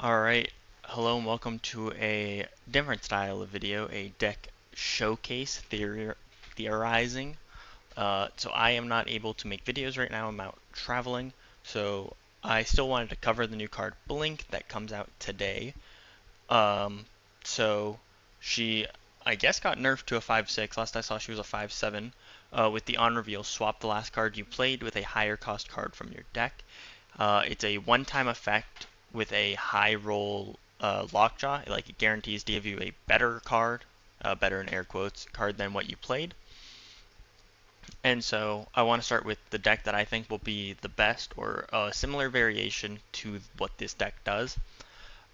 Alright, hello and welcome to a different style of video, a deck showcase theorizing. So I am not able to make videos right now, I'm out traveling, so I still wanted to cover the new card Blink that comes out today. Um, so she, I guess, got nerfed to a 5-6. Last I saw she was a 5-7. With the on reveal, swap the last card you played with a higher cost card from your deck. It's a one-time effect with a high roll lockjaw. Like it guarantees to give you a better card, better in air quotes, card than what you played. And so I want to start with the deck that I think will be the best or a similar variation to what this deck does.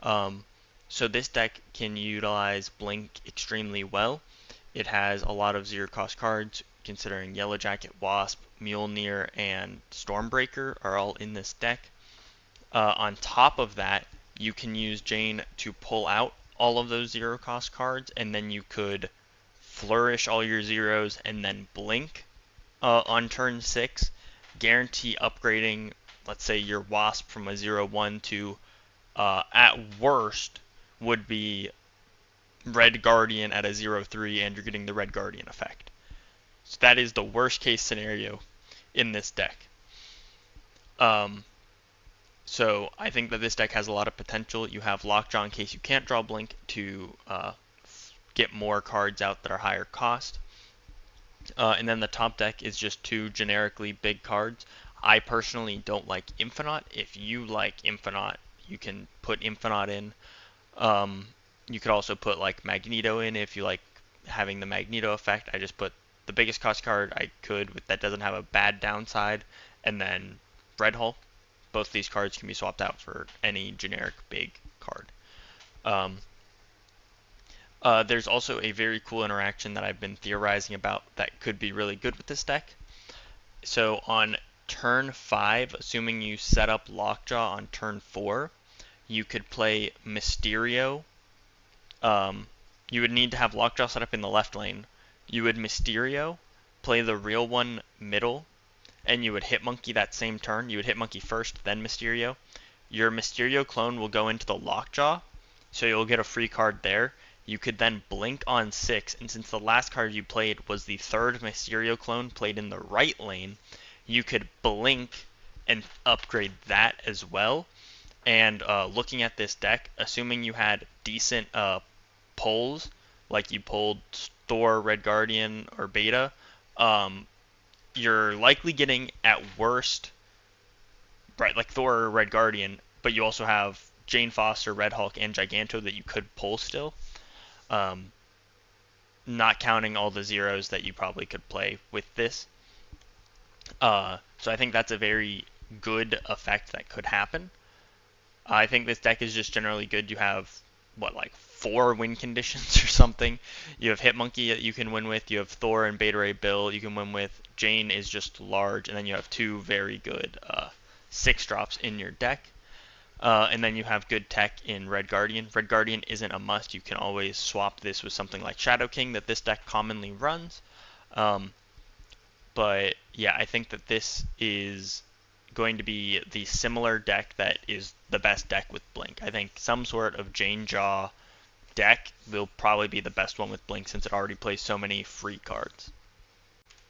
Um, so this deck can utilize Blink extremely well. It has a lot of zero cost cards, considering Yellow Jacket, Wasp, Mjolnir, and Stormbreaker are all in this deck. On top of that, you can use Jane to pull out all of those zero cost cards, and then you could flourish all your zeros and then blink on turn 6, guarantee upgrading, let's say, your Wasp from a 0-1 to, at worst, would be Red Guardian at a 0-3, and you're getting the Red Guardian effect. So that is the worst case scenario in this deck. So I think that this deck has a lot of potential. You have Lockjaw in case you can't draw Blink to get more cards out that are higher cost. And then the top deck is just two generically big cards. I personally don't like Infinite. If you like Infinite, you can put Infinite in. You could also put like Magneto in if you like having the Magneto effect. I just put the biggest cost card I could that doesn't have a bad downside, and then Red Hulk. Both these cards can be swapped out for any generic big card. Um, there's also a very cool interaction that I've been theorizing about that could be really good with this deck. So on turn 5, assuming you set up Lockjaw on turn 4, you could play Mysterio. You would need to have Lockjaw set up in the left lane. You would Mysterio, play the real one middle, and you would Hitmonkey that same turn. You would Hitmonkey first, then Mysterio. Your Mysterio clone will go into the Lockjaw, so you'll get a free card there. You could then blink on 6, and since the last card you played was the third Mysterio clone played in the right lane, you could blink and upgrade that as well. And looking at this deck, assuming you had decent pulls, like you pulled Thor, Red Guardian, or Beta, you're likely getting at worst, right, like Thor or Red Guardian, but you also have Jane Foster, Red Hulk, and Giganto that you could pull still. Um, Not counting all the zeros that you probably could play with this. So I think that's a very good effect that could happen. I think this deck is just generally good. You have, what, like 4 win conditions or something. You have Hitmonkey that you can win with. You have Thor and Beta Ray Bill you can win with. Jane is just large. And then you have 2 very good 6-drops in your deck. And then you have good tech in Red Guardian. Red Guardian isn't a must. You can always swap this with something like Shadow King that this deck commonly runs. But yeah, I think that this is going to be the similar deck that is the best deck with Blink. I think some sort of Jane Jaw deck will probably be the best one with Blink since it already plays so many free cards.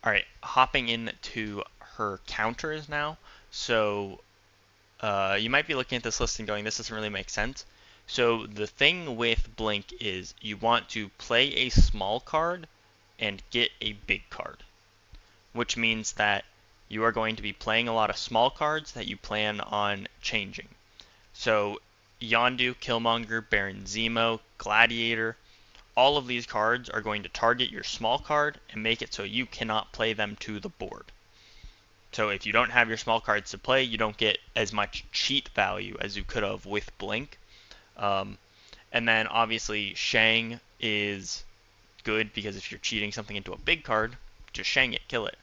Alright, hopping into her counters now. So you might be looking at this list and going, this doesn't really make sense. So the thing with Blink is you want to play a small card and get a big card, which means that you are going to be playing a lot of small cards that you plan on changing. So Yondu, Killmonger, Baron Zemo, Gladiator, all of these cards are going to target your small card and make it so you cannot play them to the board. So if you don't have your small cards to play, you don't get as much cheat value as you could have with Blink. And then obviously Shang is good because if you're cheating something into a big card, just Shang it, kill it.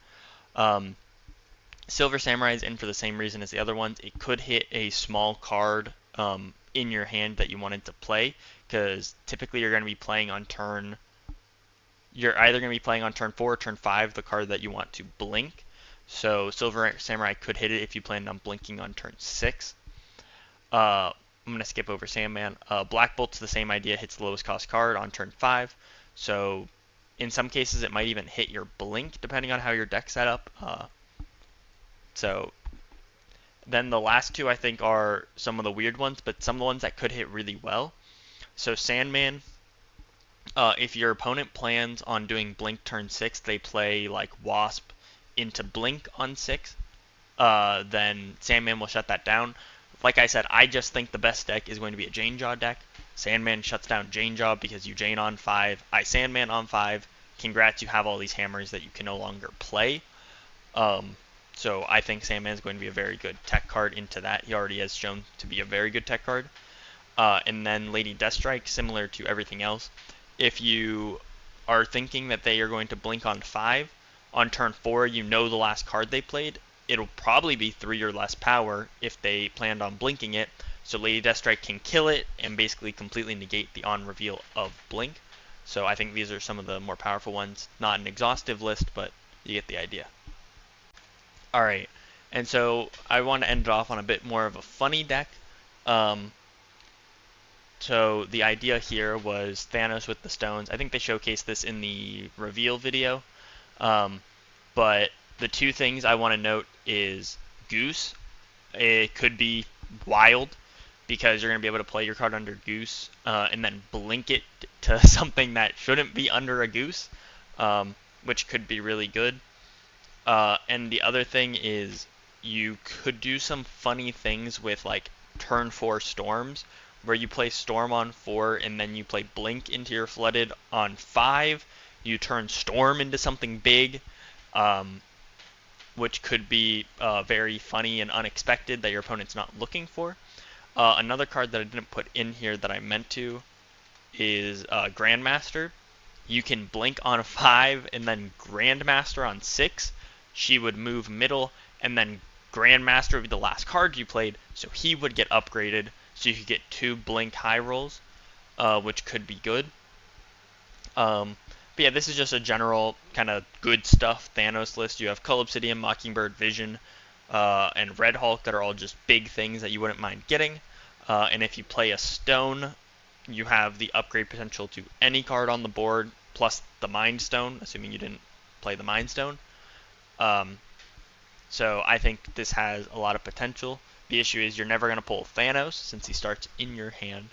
Silver Samurai is in for the same reason as the other ones. It could hit a small card in your hand that you wanted to play, because typically you're going to be playing on turn. You're either going to be playing on turn 4 or turn 5 the card that you want to blink. So Silver Samurai could hit it if you planned on blinking on turn 6. I'm going to skip over Sandman. Black Bolt's the same idea, hits the lowest cost card on turn 5. So in some cases it might even hit your blink depending on how your deck's set up. So then the last two I think are some of the weird ones, but some of the ones that could hit really well. So Sandman, if your opponent plans on doing blink turn 6, they play like Wasp into blink on 6, then Sandman will shut that down. Like I said, I just think the best deck is going to be a Jane Jaw deck. Sandman shuts down Jane Jaw because you Jane on 5, I Sandman on 5. Congrats, you have all these hammers that you can no longer play. So I think Sandman is going to be a very good tech card into that. He already has shown to be a very good tech card. And then Lady Deathstrike, similar to everything else. If you are thinking that they are going to blink on 5, on turn 4 you know the last card they played, it'll probably be 3 or less power if they planned on blinking it. So Lady Deathstrike can kill it and basically completely negate the on reveal of blink. So I think these are some of the more powerful ones. Not an exhaustive list, but you get the idea. Alright, and so I want to end it off on a bit more of a funny deck. So the idea here was Thanos with the stones. I think they showcased this in the reveal video. But the two things I want to note is Goose. It could be wild because you're going to be able to play your card under Goose and then blink it to something that shouldn't be under a Goose, which could be really good. And the other thing is you could do some funny things with like turn 4 storms, where you play Storm on 4 and then you play Blink into your Flooded on 5. You turn Storm into something big, which could be very funny and unexpected that your opponent's not looking for. Another card that I didn't put in here that I meant to is Grandmaster. You can Blink on 5 and then Grandmaster on 6. She would move middle, and then Grandmaster would be the last card you played, so he would get upgraded. So you could get 2 Blink high rolls, which could be good. But yeah, this is just a general kind of good stuff Thanos list. You have Cull Obsidian, Mockingbird, Vision, and Red Hulk that are all just big things that you wouldn't mind getting. And if you play a stone, you have the upgrade potential to any card on the board, plus the Mind Stone, assuming you didn't play the Mind Stone. So I think this has a lot of potential. The issue is you're never going to pull Thanos since he starts in your hand.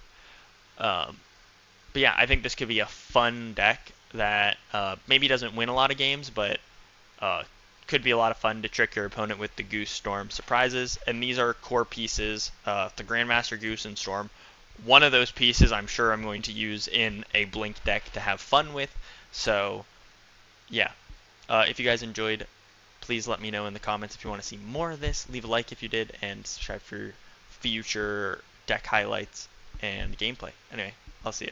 But yeah, I think this could be a fun deck that maybe doesn't win a lot of games, but could be a lot of fun to trick your opponent with the Goose, Storm surprises. And these are core pieces, the Grandmaster, Goose, and Storm. One of those pieces I'm sure I'm going to use in a Blink deck to have fun with. So yeah, if you guys enjoyed, please let me know in the comments if you want to see more of this. Leave a like if you did, and subscribe for future deck highlights and gameplay. Anyway, I'll see you.